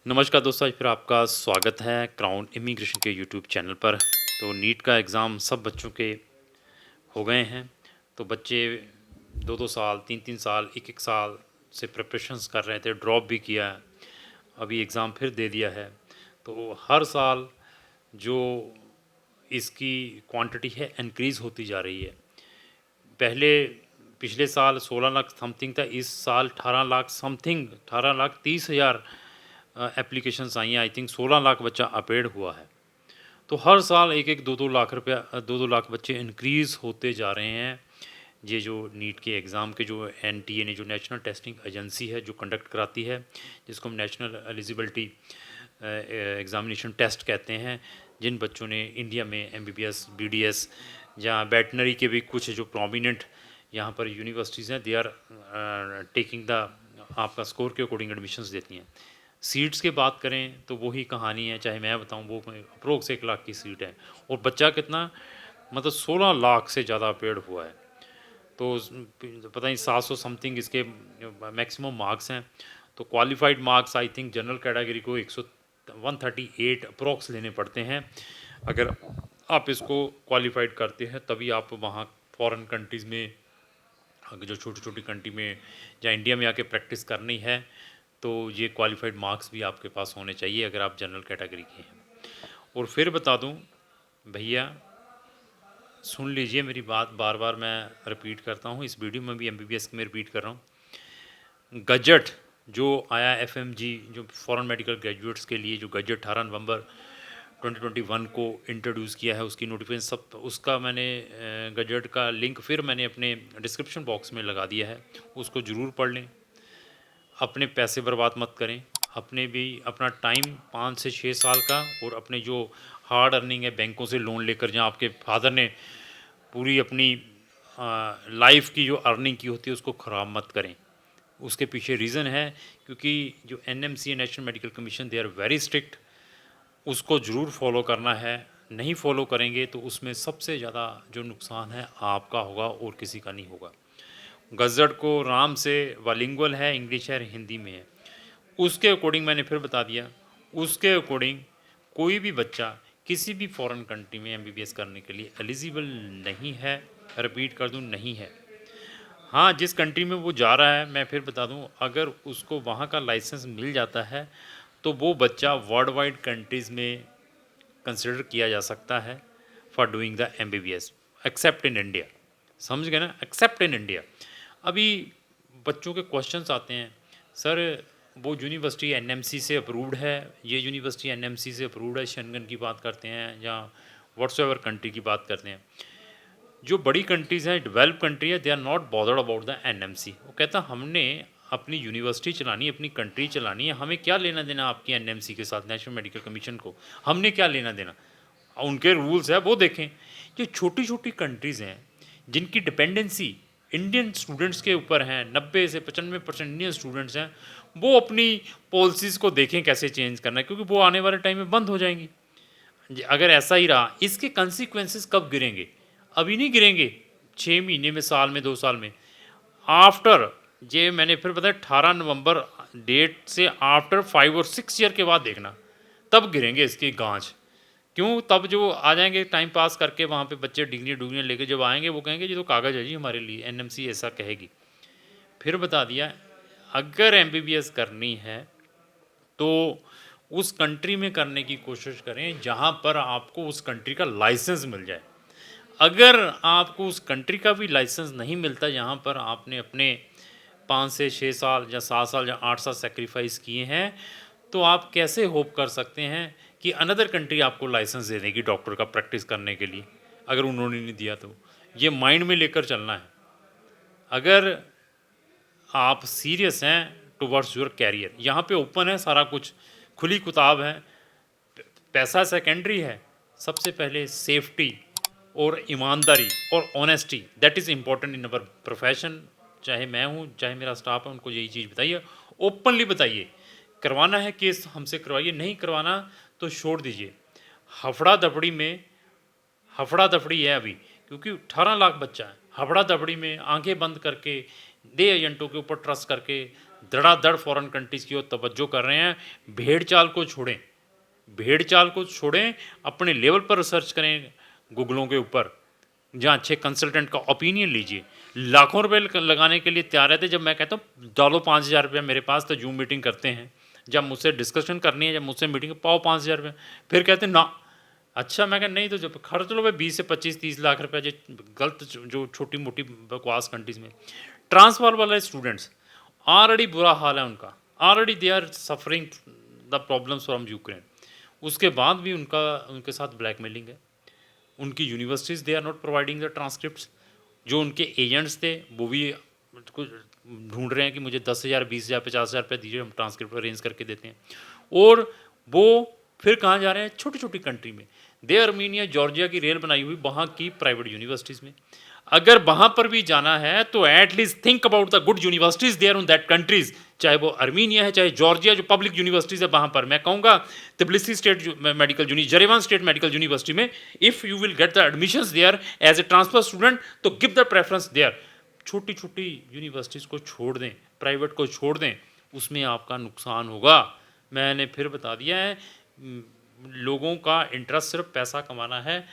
नमस्कार दोस्तों, आज फिर आपका स्वागत है क्राउन इमिग्रेशन के यूट्यूब चैनल पर। तो नीट का एग्ज़ाम सब बच्चों के हो गए हैं। तो बच्चे 2-2 साल, 3-3 साल, 1-1 साल से प्रिपरेशंस कर रहे थे, ड्रॉप भी किया है, अभी एग्ज़ाम फिर दे दिया है। तो हर साल जो इसकी क्वांटिटी है इंक्रीज़ होती जा रही है। पहले पिछले साल 16 लाख समथिंग था, इस साल 18 लाख समथिंग 18 लाख 30 हज़ार एप्लीकेशंस आई हैं। आई थिंक 16 लाख बच्चा अपेड हुआ है। तो हर साल 1-1 2-2 लाख रुपया 2-2 लाख बच्चे इंक्रीज़ होते जा रहे हैं। ये जो नीट के एग्ज़ाम के जो एनटीए ने जो नेशनल टेस्टिंग एजेंसी है जो कंडक्ट कराती है, जिसको हम नेशनल एलिजिबिलिटी एग्ज़ामिनेशन टेस्ट कहते हैं, जिन बच्चों ने इंडिया में एमबीबीएस, बीडीएस या वेटनरी के भी कुछ जो प्रोमिनेंट यहाँ पर यूनिवर्सिटीज़ हैं, दे आर टेकिंग द आपका स्कोर के अकॉर्डिंग एडमिशन्स देती हैं। सीट्स की बात करें तो वही कहानी है, चाहे मैं बताऊं, वो अप्रोक्स 1 लाख की सीट है और बच्चा कितना मतलब 16 लाख से ज़्यादा पेड हुआ है। तो पता नहीं 700 समथिंग इसके मैक्सिमम मार्क्स हैं। तो qualified marks I think general category को 138 अप्रोक्स लेने पड़ते हैं। अगर आप इसको क्वालिफाइड करते हैं तभी आप वहाँ फॉरेन कंट्रीज़ में, अगर जो छोटी छोटी कंट्री में या इंडिया में आके प्रैक्टिस करनी है, तो ये क्वालिफाइड मार्क्स भी आपके पास होने चाहिए अगर आप जनरल कैटेगरी के हैं। और फिर बता दूं भैया, सुन लीजिए मेरी बात, बार बार मैं रिपीट करता हूँ, इस वीडियो में भी एमबीबीएस में रिपीट कर रहा हूँ। गजट जो आया एफएमजी, जो फॉरेन मेडिकल ग्रेजुएट्स के लिए जो गजट 18 नवंबर 2021 को इंट्रोड्यूस किया है, उसकी नोटिफिकेशन सब, उसका मैंने गजट का लिंक फिर मैंने अपने डिस्क्रिप्शन बॉक्स में लगा दिया है, उसको ज़रूर पढ़ लें। अपने पैसे बर्बाद मत करें, अपने भी अपना टाइम 5 से 6 साल का, और अपने जो हार्ड अर्निंग है बैंकों से लोन लेकर, जहाँ आपके फादर ने पूरी अपनी लाइफ की जो अर्निंग की होती है उसको ख़राब मत करें। उसके पीछे रीज़न है क्योंकि जो NMC national medical commission, they are very strict, उसको ज़रूर फॉलो करना है। नहीं फॉलो करेंगे तो उसमें सबसे ज़्यादा जो नुकसान है आपका होगा और किसी का नहीं होगा। गज़ट को राम से बाइलिंगुअल है, इंग्लिश है, हिंदी में है, उसके अकॉर्डिंग मैंने फिर बता दिया। उसके अकॉर्डिंग कोई भी बच्चा किसी भी फॉरेन कंट्री में एमबीबीएस करने के लिए एलिजिबल नहीं है। रिपीट कर दूं, नहीं है। हाँ, जिस कंट्री में वो जा रहा है, मैं फिर बता दूं, अगर उसको वहाँ का लाइसेंस मिल जाता है तो वो बच्चा वर्ल्ड वाइड कंट्रीज़ में कंसिडर किया जा सकता है for doing the MBBS, accept in India. समझ गए ना, एक्सेप्ट इन इंडिया। अभी बच्चों के क्वेश्चंस आते हैं, सर वो यूनिवर्सिटी एनएमसी से अप्रूव्ड है, ये यूनिवर्सिटी एनएमसी से अप्रूव्ड है, शेंगन की बात करते हैं या व्हाट्सएवर कंट्री की बात करते हैं। जो बड़ी कंट्रीज़ हैं, डेवलप कंट्री है, they are not bothered about the NMC. वो कहता हमने अपनी यूनिवर्सिटी चलानी, अपनी कंट्री चलानी है, हमें क्या लेना देना आपकी एनएमसी के साथ, नेशनल मेडिकल कमीशन को हमने क्या लेना देना, उनके रूल्स है वो देखें। ये छोटी छोटी कंट्रीज़ हैं जिनकी डिपेंडेंसी इंडियन स्टूडेंट्स के ऊपर हैं, 90 से 95% इंडियन स्टूडेंट्स हैं, वो अपनी पॉलिसीज़ को देखें कैसे चेंज करना है, क्योंकि वो आने वाले टाइम में बंद हो जाएंगी। अगर ऐसा ही रहा, इसके कंसिक्वेंसेस कब गिरेंगे? अभी नहीं गिरेंगे, 6 महीने में, साल में, 2 साल में, आफ्टर, ये मैंने फिर बताया 18 नवंबर डेट से आफ्टर 5 और 6 ईयर के बाद देखना, तब गिरेंगे इसकी गांच। क्यों? तब जो आ जाएंगे टाइम पास करके वहाँ पे बच्चे, डिग्रियाँ लेके जब आएंगे, वो कहेंगे ये तो कागज़ है जी हमारे लिए, एनएमसी ऐसा कहेगी। फिर बता दिया, अगर एमबीबीएस करनी है तो उस कंट्री में करने की कोशिश करें जहाँ पर आपको उस कंट्री का लाइसेंस मिल जाए। अगर आपको उस कंट्री का भी लाइसेंस नहीं मिलता, जहाँ पर आपने अपने 5 से 6 साल या 7 साल या 8 साल सेक्रीफाइस किए हैं, तो आप कैसे होप कर सकते हैं कि अनदर कंट्री आपको लाइसेंस दे देगी डॉक्टर का प्रैक्टिस करने के लिए, अगर उन्होंने नहीं दिया तो। ये माइंड में लेकर चलना है। अगर आप सीरियस हैं टुवर्ड्स योर कैरियर, यहाँ पे ओपन है सारा कुछ, खुली किताब है, पैसा सेकेंडरी है, सबसे पहले सेफ्टी और ईमानदारी और honesty, that is important in our profession. चाहे मैं हूँ, चाहे मेरा स्टाफ है, उनको यही चीज़ बताइए, ओपनली बताइए। करवाना है केस हमसे करवाइए, नहीं करवाना तो छोड़ दीजिए। हफड़ा दफड़ी में, हफड़ा दफड़ी है अभी, क्योंकि 18 लाख बच्चा है, हफड़ा दफड़ी में आंखें बंद करके, दे एजेंटों के ऊपर ट्रस्ट करके धड़ाधड़ फॉरेन कंट्रीज़ की ओर तवज्जो कर रहे हैं। भेड़ चाल को छोड़ें, भेड़ चाल को छोड़ें, अपने लेवल पर रिसर्च करें गूगलों के ऊपर, जहाँ अच्छे कंसल्टेंट का ओपिनियन लीजिए। लाखों रुपए लगाने के लिए तैयार रहते। जब मैं कहता हूँ डालो 5,000 रुपये मेरे पास, तो जूम मीटिंग करते हैं, जब मुझसे डिस्कशन करनी है, जब मुझसे मीटिंग पाओ 5,000 रुपये, फिर कहते हैं ना। अच्छा, मैं कहा नहीं, तो जब खर्च लो भाई 20 से 25-30 लाख रुपए जो गलत, जो छोटी मोटी बकवास कंट्रीज़ में। ट्रांसफर वाले स्टूडेंट्स ऑलरेडी बुरा हाल है उनका, already they are suffering the problems from Ukraine. उसके बाद भी उनके साथ ब्लैकमेलिंग है। उनकी universities they are not providing the transcripts. जो उनके एजेंट्स थे वो भी कुछ ढूंढ रहे हैं कि मुझे 10,000, 20,000, 50,000 रुपये दीजिए, हम ट्रांसक्रिप्ट अरेंज करके देते हैं। और वो फिर कहाँ जा रहे हैं? छोटी छोटी कंट्री में। दे अर्मीनिया, जॉर्जिया की रेल बनाई हुई वहाँ की प्राइवेट यूनिवर्सिटीज़ में। अगर वहाँ पर भी जाना है तो at least think about the good universities there on that countries, चाहे वो अर्मीनिया है, चाहे जॉर्जिया, जो पब्लिक यूनिवर्सिटीज़ है वहाँ पर। मैं कहूँगा Tbilisi State Medical University, Yerevan State Medical University में, if you will get the admissions there as a transfer student, तो गिव द प्रेफरेंस देयर। छोटी छोटी यूनिवर्सिटीज़ को छोड़ दें, प्राइवेट को छोड़ दें, उसमें आपका नुकसान होगा। मैंने फिर बता दिया है, लोगों का इंटरेस्ट सिर्फ पैसा कमाना है,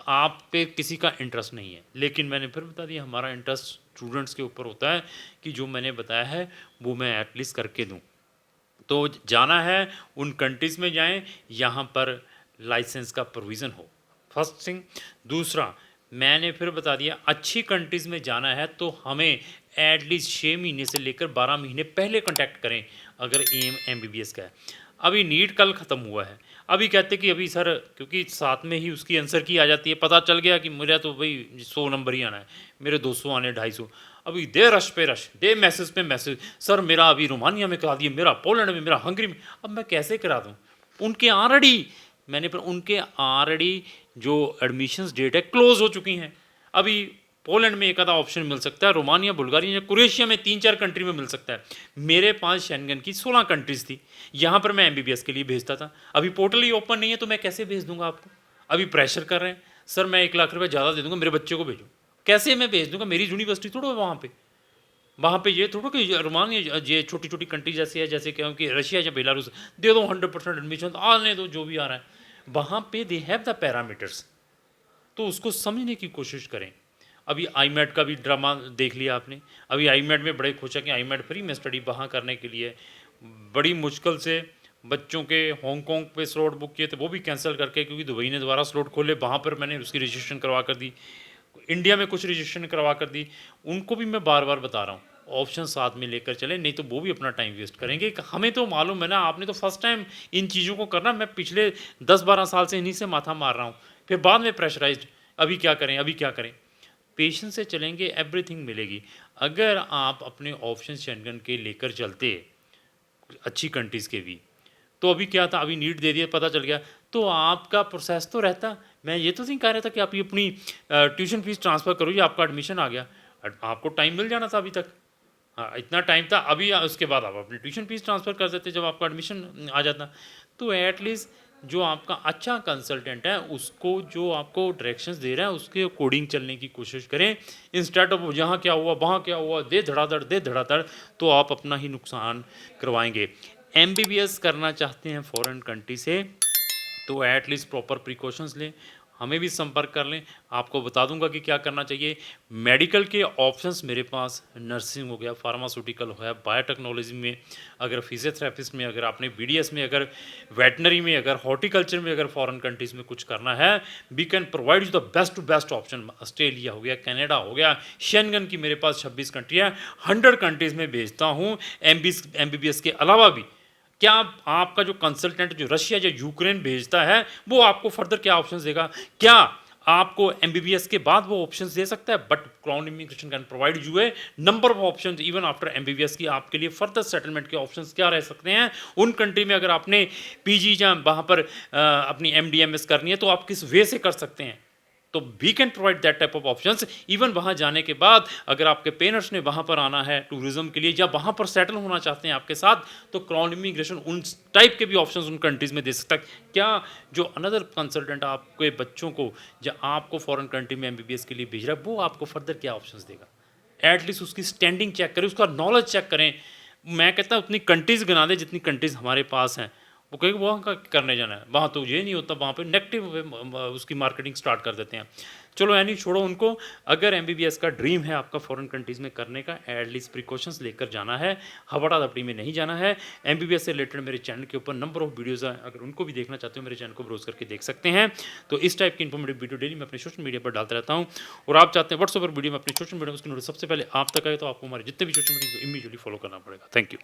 आप पे किसी का इंटरेस्ट नहीं है। लेकिन मैंने फिर बता दिया, हमारा इंटरेस्ट स्टूडेंट्स के ऊपर होता है कि जो मैंने बताया है वो मैं एटलीस्ट करके दूं। तो जाना है उन कंट्रीज़ में जाएं यहाँ पर लाइसेंस का प्रोविज़न हो, फर्स्ट थिंग। दूसरा, मैंने फिर बता दिया, अच्छी कंट्रीज़ में जाना है तो हमें एटलीस्ट 6 महीने से लेकर 12 महीने पहले कांटेक्ट करें अगर एम एमबीबीएस का है। अभी नीट कल ख़त्म हुआ है, अभी कहते कि अभी सर, क्योंकि साथ में ही उसकी आंसर की आ जाती है, पता चल गया कि मेरा तो भाई 100 नंबर ही आना है, मेरे 200 आने 250। अभी दे रश पे रश, दे मैसेज पे मैसेज, सर मेरा अभी रोमानिया में करा दिए, मेरा पोलैंड में, मेरा हंगरी में। अब मैं कैसे करा दूँ? उनके ऑलरेडी उनके ऑलरेडी जो एडमिशन्स डेट है क्लोज हो चुकी हैं। अभी पोलैंड में एक आधा ऑप्शन मिल सकता है, रोमानिया, बुल्गारिया या क्रोएशिया में 3-4 कंट्री में मिल सकता है। मेरे पास शेंगन की 16 कंट्रीज़ थी, यहाँ पर मैं एमबीबीएस के लिए भेजता था। अभी पोर्टल ही ओपन नहीं है तो मैं कैसे भेज दूंगा आपको? अभी प्रेशर कर रहे हैं, सर मैं 1 लाख रुपये ज़्यादा दे दूंगा, मेरे बच्चे को भेजो। कैसे मैं भेज दूंगा? मेरी यूनिवर्सिटी थोड़ा है वहाँ पे ये थोड़ा कि रोमानिया, ये छोटी छोटी कंट्री जैसे है, जैसे कि रशिया या बेलारूस, दे दो 100% एडमिशन, आने दो जो भी आ रहा है। वहाँ पे दे हैव द पैरामीटर्स, तो उसको समझने की कोशिश करें। अभी आईमेट का भी ड्रामा देख लिया आपने। अभी आईमेट में बड़े खुश है कि आईमेट फ्री में स्टडी वहाँ करने के लिए बड़ी मुश्किल से बच्चों के हांगकॉन्ग पे स्लॉट बुक किए थे, वो भी कैंसिल करके, क्योंकि दुबई ने दोबारा स्लॉट खोले, वहाँ पर मैंने उसकी रजिस्ट्रेशन करवा कर दी। इंडिया में कुछ रजिस्ट्रेशन करवा कर दी। उनको भी मैं बार बार बता रहा हूँ ऑप्शन साथ में लेकर चले, नहीं तो वो भी अपना टाइम वेस्ट करेंगे। हमें तो मालूम है ना, आपने तो फर्स्ट टाइम इन चीज़ों को करना। मैं पिछले 10-12 साल से इन्हीं से माथा मार रहा हूँ, फिर बाद में प्रेशराइज्ड, अभी क्या करें, अभी क्या करें। पेशेंस से चलेंगे, एवरीथिंग मिलेगी। अगर आप अपने ऑप्शन शेंगन के लेकर चलते, अच्छी कंट्रीज़ के भी, तो अभी क्या था, अभी नीट दे दिया, पता चल गया, तो आपका प्रोसेस तो रहता। मैं ये तो नहीं कह रहा था कि आप अपनी ट्यूशन फीस ट्रांसफ़र करो, ये आपका एडमिशन आ गया, आपको टाइम मिल जाना था अभी तक। हाँ, इतना टाइम था, अभी उसके बाद आप अपनी ट्यूशन फीस ट्रांसफ़र कर देते जब आपका एडमिशन आ जाता। तो एटलीस्ट जो आपका अच्छा कंसल्टेंट है उसको, जो आपको डायरेक्शंस दे रहा है, उसके अकॉर्डिंग चलने की कोशिश करें, इंस्टेड ऑफ यहाँ क्या हुआ, वहाँ क्या हुआ, दे धड़ाधड़, तो आप अपना ही नुकसान करवाएंगे। एमबीबीएस करना चाहते हैं फॉरेन कंट्री से, तो एटलीस्ट प्रॉपर प्रिकॉशंस लें, हमें भी संपर्क कर लें, आपको बता दूंगा कि क्या करना चाहिए। मेडिकल के ऑप्शंस मेरे पास, नर्सिंग हो गया, फार्मास्यूटिकल हो गया, बायोटेक्नोलॉजी में, अगर फिजियोथेरेपिस्ट में, अगर आपने बीडीएस में, अगर वेटनरी में, अगर हॉर्टिकल्चर में, अगर फॉरेन कंट्रीज़ में कुछ करना है, we can provide you the best to best option. Australia हो गया, कनाडा हो गया, शेंगन की मेरे पास 26 कंट्री है, 100 कंट्रीज़ में भेजता हूँ एमबीबीएस के अलावा भी। क्या आपका जो कंसल्टेंट जो रशिया या यूक्रेन भेजता है वो आपको फर्दर क्या ऑप्शंस देगा? क्या आपको एमबीबीएस के बाद वो ऑप्शंस दे सकता है? But crown immigration can provide U A number of options even after MBBS की। आपके लिए फर्दर सेटलमेंट के ऑप्शंस क्या रह सकते हैं उन कंट्री में? अगर आपने पीजी या वहाँ पर अपनी एमडीएमएस करनी है तो आप किस वे से कर सकते हैं? तो we can provide that type of options. Even वहाँ जाने के बाद अगर आपके पेरेंट्स ने वहाँ पर आना है टूरिज्म के लिए या वहाँ पर सेटल होना चाहते हैं आपके साथ, तो क्राउन इमिग्रेशन उन टाइप के भी ऑप्शंस उन कंट्रीज़ में दे सकता है। क्या जो अनदर कंसल्टेंट आपके बच्चों को या आपको फॉरेन कंट्री में एमबीबीएस के लिए भेज रहा है वो आपको फर्दर क्या ऑप्शंस देगा? एटलीस्ट उसकी स्टैंडिंग चेक करें, उसका नॉलेज चेक करें। मैं कहता उतनी कंट्रीज़ गिना दे जितनी कंट्रीज़ हमारे पास हैं, वो कहेगा वहाँ का करने जाना है, वहाँ तो ये नहीं होता, वहाँ पे नेगेटिव उसकी मार्केटिंग स्टार्ट कर देते हैं। चलो यानी छोड़ो उनको। अगर एमबीबीएस का ड्रीम है आपका फॉरेन कंट्रीज़ में करने का, एटलीस्ट प्रिकॉशंस लेकर जाना है, हबड़ा-दबड़ी में नहीं जाना है। एमबीबीएस से रिलेटेड मेरे चैनल के ऊपर नंबर ऑफ वीडियोज़ हैं, अगर उनको भी देखना चाहते हो मेरे चैनल को ब्राउज़ करके देख सकते हैं। तो इस टाइप की इन्फॉर्मेटिव वीडियो डेली मैं अपने सोशल मीडिया पर डालता रहता हूँ, और आप चाहते हैं व्हाट्सएप पर वीडियो में अपने सोशल मीडिया उसकी नोटिस सबसे पहले आप तक आए, तो आपको हमारे जितने भी सोशल मीडिया को इमीडिएटली फॉलो करना पड़ेगा। Thank you.